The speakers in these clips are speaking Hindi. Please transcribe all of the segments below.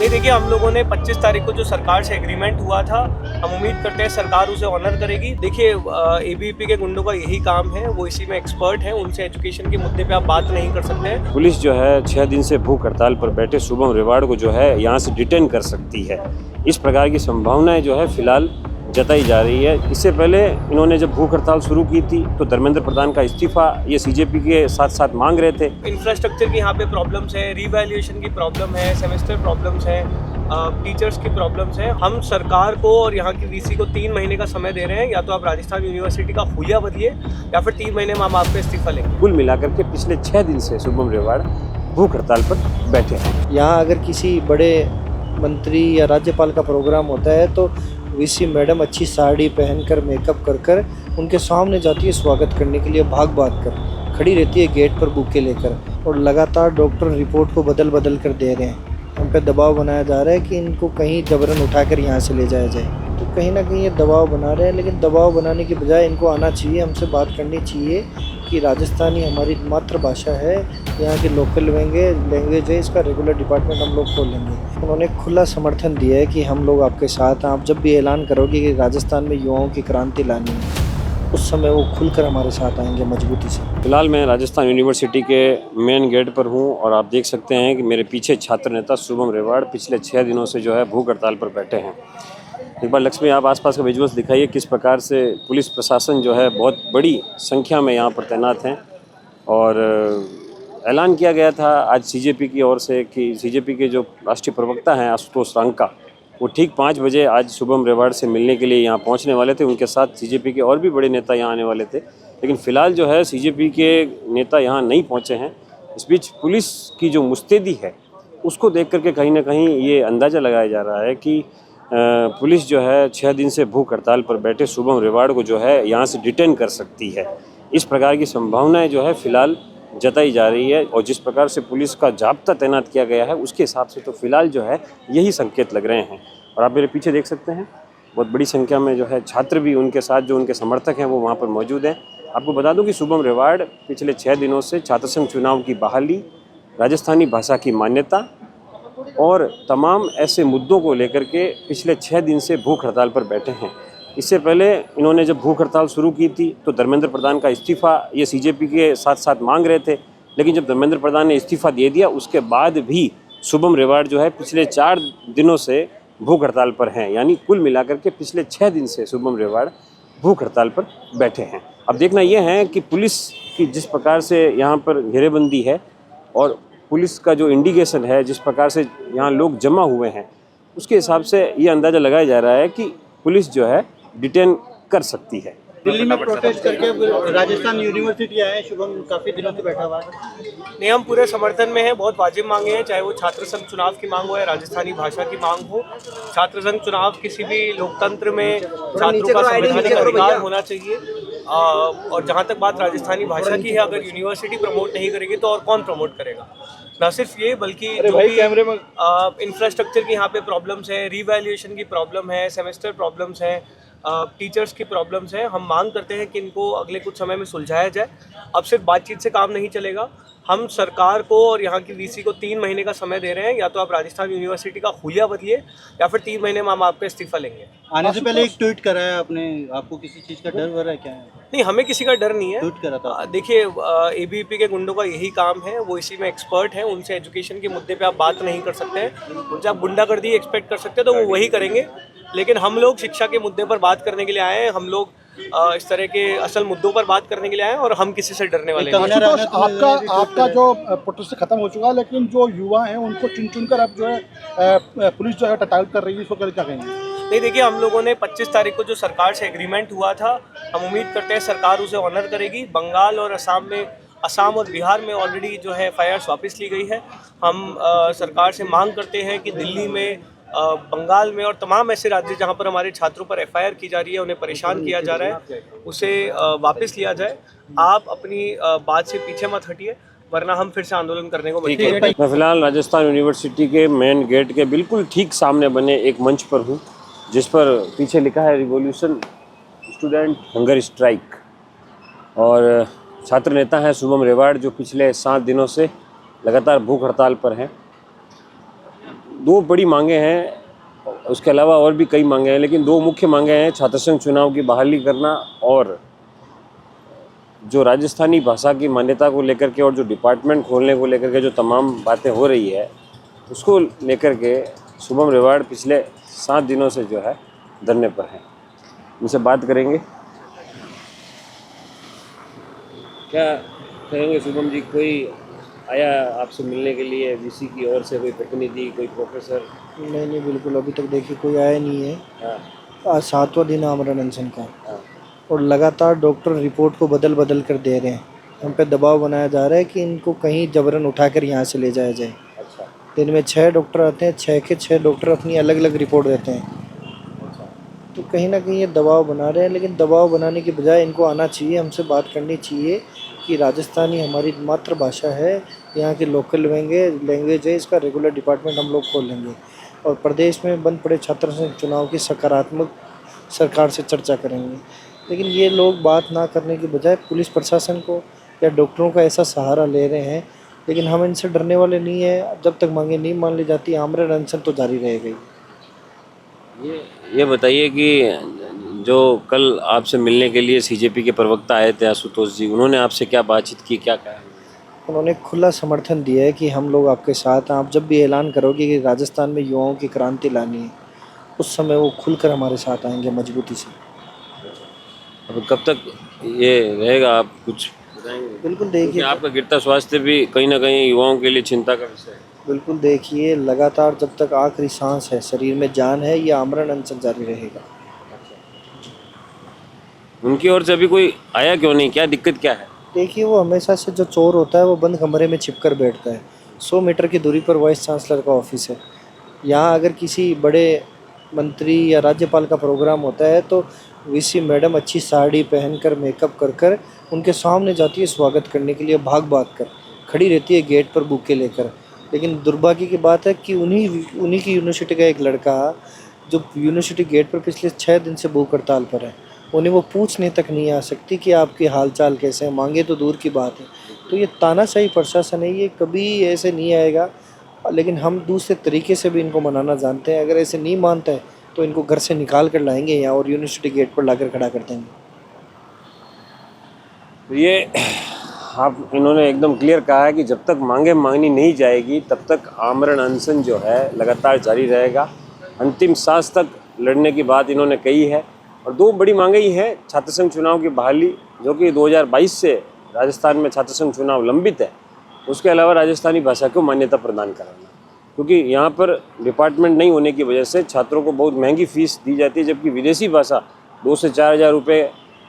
नहीं, देखिए हम लोगों ने 25 तारीख को जो सरकार से एग्रीमेंट हुआ था, हम उम्मीद करते हैं सरकार उसे ऑनर करेगी। देखिए एबीवीपी के गुंडों का यही काम है, वो इसी में एक्सपर्ट हैं, उनसे एजुकेशन के मुद्दे पे आप बात नहीं कर सकते हैं। पुलिस जो है 6 दिन से भूख हड़ताल पर बैठे शुभम रेवाड़ को जो है यहाँ से डिटेन कर सकती है, इस प्रकार की संभावनाएं जो है फिलहाल जताई जा रही है। इससे पहले इन्होंने जब भूख हड़ताल शुरू की थी तो धर्मेंद्र प्रधान का इस्तीफा ये सीजेपी के साथ साथ मांग रहे थे। इंफ्रास्ट्रक्चर की यहाँ पे प्रॉब्लम्स है, रीवैल्यूएशन की प्रॉब्लम है, सेमेस्टर प्रॉब्लम्स है, टीचर्स की प्रॉब्लम्स हैं। हम सरकार को और यहाँ की वीसी को 3 महीने का समय दे रहे हैं, या तो आप राजस्थान यूनिवर्सिटी का हुलिया बदलिए या फिर 3 महीने में हम आपका इस्तीफा लेंगे। कुल मिलाकर के पिछले 6 दिन से शुभम रेवाड़ भूख हड़ताल पर बैठे हैं। यहाँ अगर किसी बड़े मंत्री या राज्यपाल का प्रोग्राम होता है तो वीसी मैडम अच्छी साड़ी पहनकर मेकअप कर उनके सामने जाती है स्वागत करने के लिए, भाग कर खड़ी रहती है गेट पर बुके लेकर, और लगातार डॉक्टर रिपोर्ट को बदल कर दे रहे हैं। हम पे दबाव बनाया जा रहा है कि इनको कहीं जबरन उठाकर यहाँ से ले जाया जाए। तो कहीं ना कहीं ये दबाव बना रहे हैं, लेकिन दबाव बनाने के बजाय इनको आना चाहिए, हमसे बात करनी चाहिए कि राजस्थानी हमारी मातृभाषा है, यहाँ की लोकल लैंग्वेज है, इसका रेगुलर डिपार्टमेंट हम लोग खोल लेंगे। उन्होंने खुला समर्थन दिया है कि हम लोग आपके साथ हैं, आप जब भी ऐलान करोगे कि राजस्थान में युवाओं की क्रांति लानी है, उस समय वो खुलकर हमारे साथ आएंगे मजबूती से। फिलहाल मैं राजस्थान यूनिवर्सिटी के मेन गेट पर हूं और आप देख सकते हैं कि मेरे पीछे छात्र नेता शुभम रेवाड़ पिछले 6 दिनों से जो है भूख हड़ताल पर बैठे हैं। एक बार लक्ष्मी आप आसपास का विजुअल्स दिखाइए, किस प्रकार से पुलिस प्रशासन जो है बहुत बड़ी संख्या में यहाँ पर तैनात हैं। और ऐलान किया गया था आज सीजेपी की ओर से कि सीजेपी के जो राष्ट्रीय प्रवक्ता हैं आशुतोष रांका, वो ठीक 5 बजे आज शुभम रेवाड़ से मिलने के लिए यहाँ पहुँचने वाले थे। उनके साथ सीजेपी के और भी बड़े नेता यहाँ आने वाले थे, लेकिन फ़िलहाल जो है सीजेपी के नेता यहाँ नहीं पहुँचे हैं। इस बीच पुलिस की जो मुस्तैदी है उसको देख करके कहीं ना कहीं ये अंदाज़ा लगाया जा रहा है कि पुलिस जो है 6 दिन से भूख हड़ताल पर बैठे शुभम रेवाड़ को जो है यहाँ से डिटेन कर सकती है। इस प्रकार की संभावनाएं जो है फिलहाल जताई जा रही है, और जिस प्रकार से पुलिस का जाब्ता तैनात किया गया है उसके हिसाब से तो फिलहाल जो है यही संकेत लग रहे हैं। और आप मेरे पीछे देख सकते हैं बहुत बड़ी संख्या में जो है छात्र भी उनके साथ, जो उनके समर्थक हैं वो वहाँ पर मौजूद हैं। आपको बता दूं कि शुभम रेवाड़ पिछले 6 दिनों से छात्र संघ चुनाव की बहाली, राजस्थानी भाषा की मान्यता और तमाम ऐसे मुद्दों को लेकर के पिछले 6 दिन से भूख हड़ताल पर बैठे हैं। इससे पहले इन्होंने जब भूख हड़ताल शुरू की थी तो धर्मेंद्र प्रधान का इस्तीफा ये सीजेपी के साथ साथ मांग रहे थे, लेकिन जब धर्मेंद्र प्रधान ने इस्तीफा दे दिया उसके बाद भी शुभम रेवाड़ जो है पिछले 4 दिनों से भूख हड़ताल पर हैं। यानी कुल मिलाकर के पिछले 6 दिन से शुभम रेवाड़ भूख हड़ताल पर बैठे हैं। अब देखना यह है कि पुलिस की जिस प्रकार से यहाँ पर घेरेबंदी है और पुलिस का जो इंडिकेशन है, जिस प्रकार से यहाँ लोग जमा हुए हैं, उसके हिसाब से ये अंदाज़ा लगाया जा रहा है कि पुलिस जो है डिटेन कर सकती है। दिल्ली में प्रोटेस्ट करके राजस्थान यूनिवर्सिटी आए, शुभम काफी दिनों से बैठा हुआ है। नहीं, हम पूरे समर्थन में हैं, बहुत वाजिब मांगे हैं, चाहे वो छात्र संघ चुनाव की मांग हो या राजस्थानी भाषा की मांग हो। छात्र संघ चुनाव किसी भी लोकतंत्र में छात्रों का संवैधानिक अधिकार होना चाहिए। और जहाँ तक बात राजस्थानी भाषा की है, अगर यूनिवर्सिटी प्रमोट नहीं करेगी तो और कौन प्रमोट करेगा। न सिर्फ ये बल्कि जो भी इंफ्रास्ट्रक्चर की यहाँ पे प्रॉब्लम्स है, रीवैल्यूएशन की प्रॉब्लम है, सेमेस्टर प्रॉब्लम्स हैं, टीचर्स की प्रॉब्लम्स हैं, हम मांग करते हैं कि इनको अगले कुछ समय में सुलझाया जाए। अब सिर्फ बातचीत से काम नहीं चलेगा। हम सरकार को और यहाँ की वीसी को 3 महीने का समय दे रहे हैं, या तो आप राजस्थान यूनिवर्सिटी का हुलिया बदलिए या फिर 3 महीने में हम आपका इस्तीफा लेंगे। आने से पहले एक ट्वीट करा है आपने, आपको किसी चीज़ का डर हो रहा है क्या? नहीं, हमें किसी का डर नहीं है। ट्वीट करा था। देखिए एबीवीपी के गुंडों का यही काम है, वो इसी में एक्सपर्ट हैं, उनसे एजुकेशन के मुद्दे पे आप बात नहीं कर सकते हैं। उनसे आप गुंडागर्दी एक्सपेक्ट कर सकते हैं तो वो वही करेंगे, लेकिन हम लोग शिक्षा के मुद्दे पर बात करने के लिए आए हैं। हम लोग इस तरह के असल मुद्दों पर बात करने के लिए आए हैं और हम किसी से डरने वाले नहीं। आपका जो प्रोटेस्ट खत्म हो चुका है, लेकिन जो युवा हैं उनको चुन कर अब जो है पुलिस जो है टारगेट कर रही है, इसको क्या कहेंगे? नहीं, देखिए हम लोगों ने 25 तारीख को जो सरकार से एग्रीमेंट हुआ था, हम उम्मीद करते हैं सरकार उसे ऑनर करेगी। बंगाल और असम और बिहार में ऑलरेडी जो है FIRs वापस ली गई है। हम सरकार से मांग करते हैं कि दिल्ली में, बंगाल में और तमाम ऐसे राज्य जहां पर हमारे छात्रों पर FIR की जा रही है, उन्हें परेशान किया जा रहा है, उसे वापस लिया जाए। आप अपनी बात से पीछे मत हटिए, वरना हम फिर से आंदोलन करने को मजबूर हैं। मैं फिलहाल राजस्थान यूनिवर्सिटी के मेन गेट के बिल्कुल ठीक सामने बने एक मंच पर हूँ, जिस पर पीछे लिखा है रिवॉल्यूशन स्टूडेंट हंगर स्ट्राइक, और छात्र नेता हैं शुभम रेवाड़ जो पिछले 7 दिनों से लगातार भूख हड़ताल पर हैं। दो बड़ी मांगे हैं, उसके अलावा और भी कई मांगे हैं, लेकिन दो मुख्य मांगे हैं, छात्र संघ चुनाव की बहाली करना और जो राजस्थानी भाषा की मान्यता को लेकर के और जो डिपार्टमेंट खोलने को लेकर के जो तमाम बातें हो रही है उसको लेकर के शुभम रेवाड़ पिछले 7 दिनों से जो है धरने पर हैं। उनसे बात करेंगे। क्या कहेंगे शुभम जी, कोई आया आपसे मिलने के लिए वीसी की ओर से, कोई प्रतिनिधि, कोई प्रोफेसर? नहीं, बिल्कुल अभी तक देखिए कोई आया नहीं है। हाँ आज 7वां दिन है आमरण अनशन का, हाँ और लगातार डॉक्टर रिपोर्ट को बदल कर दे रहे हैं। हम पे दबाव बनाया जा रहा है कि इनको कहीं जबरन उठाकर यहाँ से ले जाया जाए। अच्छा दिन में 6 डॉक्टर आते हैं, 6 के 6 डॉक्टर अपनी अलग अलग रिपोर्ट देते हैं। तो कहीं ना कहीं ये दबाव बना रहे हैं, लेकिन दबाव बनाने की बजाय इनको आना चाहिए, हमसे बात करनी चाहिए कि राजस्थानी हमारी मातृभाषा है, यहाँ की लोकल लैंग्वेज है, इसका रेगुलर डिपार्टमेंट हम लोग खोल लेंगे और प्रदेश में बंद पड़े छात्र संघ चुनाव की सकारात्मक सरकार से चर्चा करेंगे। लेकिन ये लोग बात ना करने की बजाय पुलिस प्रशासन को या डॉक्टरों का ऐसा सहारा ले रहे हैं, लेकिन हम इनसे डरने वाले नहीं हैं। जब तक मांगे नहीं मान ली जाती, आमरण अनशन तो जारी रहेगा। ये बताइए कि जो कल आपसे मिलने के लिए सीजेपी के प्रवक्ता आए थे आशुतोष जी, उन्होंने आपसे क्या बातचीत की, क्या कहा? उन्होंने खुला समर्थन दिया है कि हम लोग आपके साथ हैं। आप जब भी ऐलान करोगे कि राजस्थान में युवाओं की क्रांति लानी है, उस समय वो खुलकर हमारे साथ आएंगे मजबूती से। अब कब तक ये रहेगा, आप कुछ बताएंगे? बिल्कुल क्योंकि देखिए, आपका गिरता स्वास्थ्य भी कहीं ना कहीं युवाओं के लिए चिंता का विषय है। बिल्कुल देखिए, लगातार जब तक आखिरी सांस है, शरीर में जान है, ये आमरण अनशन जारी रहेगा। उनकी ओर से अभी कोई आया क्यों नहीं, क्या दिक्कत क्या है? देखिए, वो हमेशा से जो चोर होता है वो बंद कमरे में छिपकर बैठता है। 100 मीटर की दूरी पर वाइस चांसलर का ऑफिस है। यहाँ अगर किसी बड़े मंत्री या राज्यपाल का प्रोग्राम होता है तो वीसी मैडम अच्छी साड़ी पहनकर मेकअप कर उनके सामने जाती है स्वागत करने के लिए, भाग कर खड़ी रहती है गेट पर बुके लेकर। लेकिन दुर्भाग्य की बात है कि उन्हीं की यूनिवर्सिटी का एक लड़का जो यूनिवर्सिटी गेट पर पिछले 6 दिन से भूख हड़ताल पर है, उन्हें वो पूछने तक नहीं आ सकती कि आपके हालचाल कैसे हैं, मांगे तो दूर की बात है। तो ये तानाशाही प्रशासन है, ये कभी ऐसे नहीं आएगा। लेकिन हम दूसरे तरीके से भी इनको मनाना जानते हैं। अगर ऐसे नहीं मानता है तो इनको घर से निकाल कर लाएंगे यहाँ और यूनिवर्सिटी गेट पर लाकर खड़ा कर देंगे। ये आप इन्होंने एकदम क्लियर कहा है कि जब तक मांगे मांगनी नहीं जाएगी तब तक आमरण अनशन जो है लगातार जारी रहेगा। अंतिम सांस तक लड़ने की बात इन्होंने कही है। और दो बड़ी मांगे ही हैं, छात्र संघ चुनाव की बहाली, जो कि 2022 से राजस्थान में छात्र संघ चुनाव लंबित है, उसके अलावा राजस्थानी भाषा को मान्यता प्रदान कराना, क्योंकि यहाँ पर डिपार्टमेंट नहीं होने की वजह से छात्रों को बहुत महंगी फ़ीस दी जाती है, जबकि विदेशी भाषा 2 से 4 हज़ार रुपये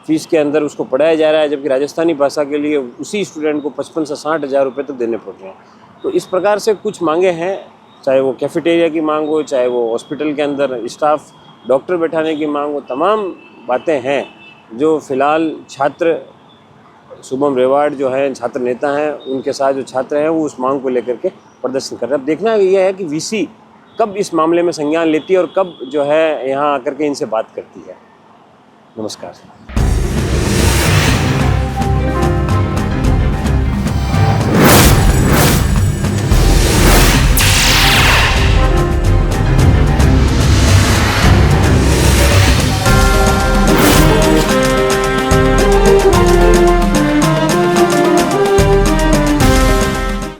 फ़ीस के अंदर उसको पढ़ाया जा रहा है, जबकि राजस्थानी भाषा के लिए उसी स्टूडेंट को 55 से 60 हज़ार रुपये तक देने पड़ रहे हैं। तो इस प्रकार से कुछ मांगे हैं, चाहे वो कैफेटेरिया की मांग हो, चाहे वो हॉस्पिटल के अंदर स्टाफ डॉक्टर बैठाने की मांग हो, तमाम बातें हैं जो फ़िलहाल छात्र शुभम रेवाड़ जो है छात्र नेता हैं, उनके साथ जो छात्र हैं वो उस मांग को लेकर के प्रदर्शन कर रहे हैं। अब देखना यह है कि वीसी कब इस मामले में संज्ञान लेती है और कब जो है यहाँ आकर के इनसे बात करती है। नमस्कार।